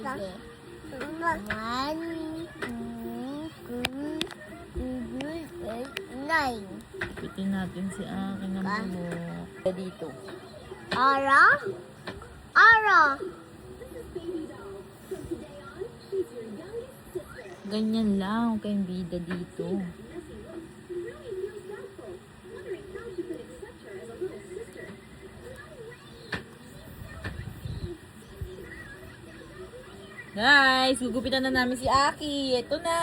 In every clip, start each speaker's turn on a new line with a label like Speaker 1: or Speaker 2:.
Speaker 1: One, two, three, 9.
Speaker 2: Ipitin natin si akin ng buhok. Dito.
Speaker 1: Ara? Ara?
Speaker 2: Ganyan lang kayong bida dito. Guys, gugupitan na namin si Aki. Ito na.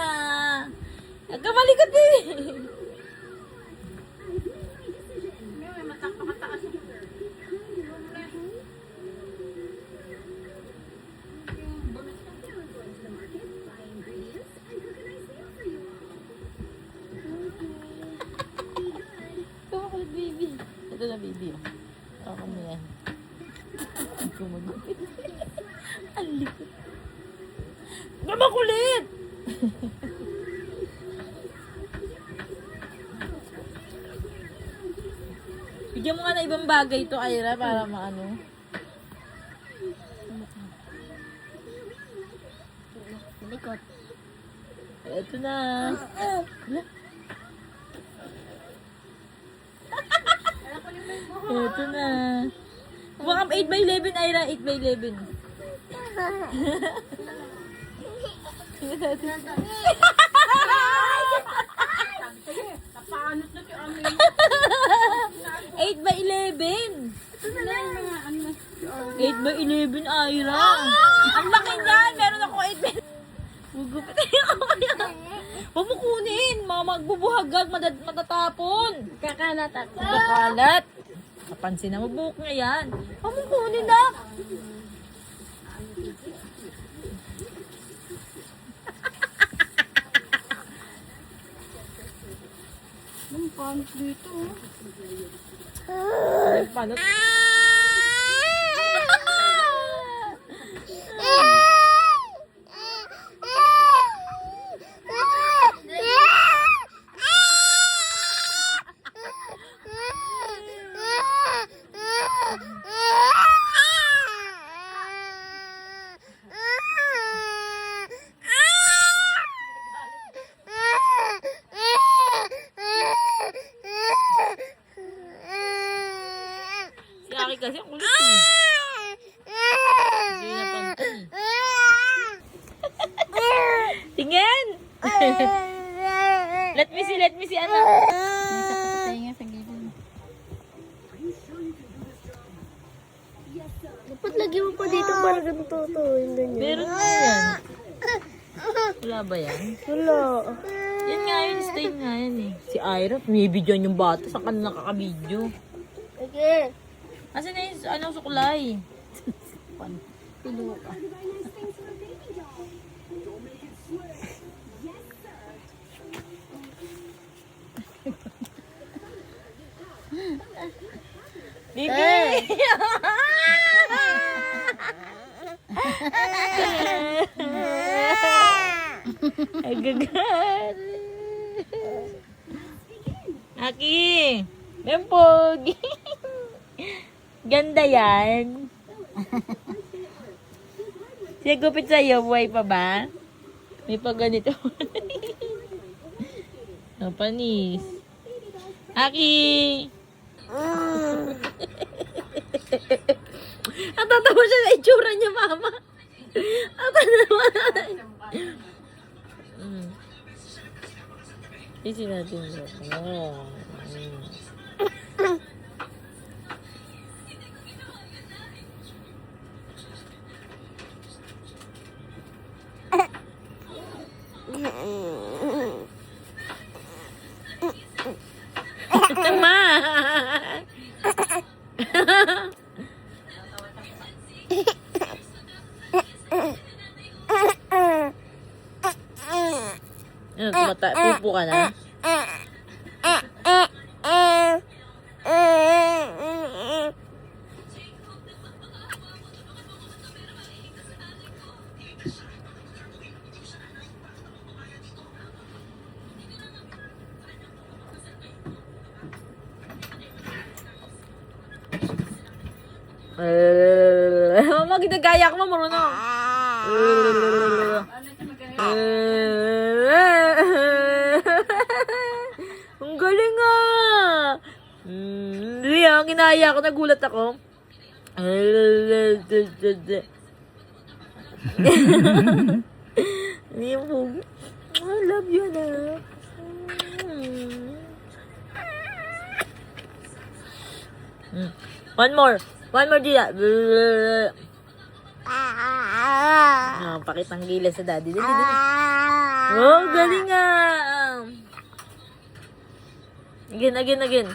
Speaker 2: Nagkamalikot eh. Kumakulit, baby. Ito na, baby. Ako mo yan. Kumagupit. Ang likot. Kumakulit! Bigyan mo nga na ibang bagay ito, Ira, para maano.
Speaker 1: Likot.
Speaker 2: Ito na. Ito na. Baka 8x11, Ira. 8x11.
Speaker 3: Napaanot na yung amin.
Speaker 2: 8x11. 8x11, Ira. Ang laki niyan. Meron ako 8x11. Gugupitin ako kaya. Huwag mo kunin. Magbubuhagag, matatapon.
Speaker 1: Kakalat ako.
Speaker 2: Kakalat. Napansin na mabuhok nga yan. Huwag mo kunin na.
Speaker 3: Ang pangit dito.
Speaker 2: Paano? Si Aki kasi ang kulit eh. Hindi na pantay. Tingin! Let me see, anak.
Speaker 3: May sapatay nga sa gilid.
Speaker 1: Dapat lagyan mo pa dito para ganito to. Hindi niya.
Speaker 2: Meron na yan. Wala ba yan?
Speaker 1: Wala.
Speaker 2: Yan nga yun, stain nga yan eh. Si Ira, binibidyoan yung bata. Saan ka na nakakabidyo?
Speaker 1: Okay.
Speaker 2: Asan na yung sukulay?
Speaker 3: Pilo ka.
Speaker 2: Bibi! Agagan! Aki! Bempog! Ganda yan! Siya gupit sa'yo, buhay pa ba? May pa ganito. No, panis. Aki! Natatawa siya sa itsura niya, mama. Natatawa. Isi natin ito. Oh. Tama. Pupo ka na? Mama, ginagaya ko, marunong. Ang galing ah! Ria, ang ginaya ko, nagulat ako. I love you na. One more, Dia. Pakitang gila sa daddy. Dali. Oh, galing ah! Again.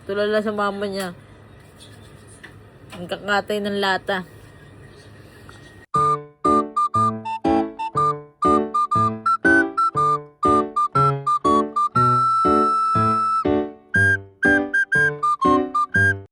Speaker 2: Tulala sa mama niya. Ang kakatay ng lata.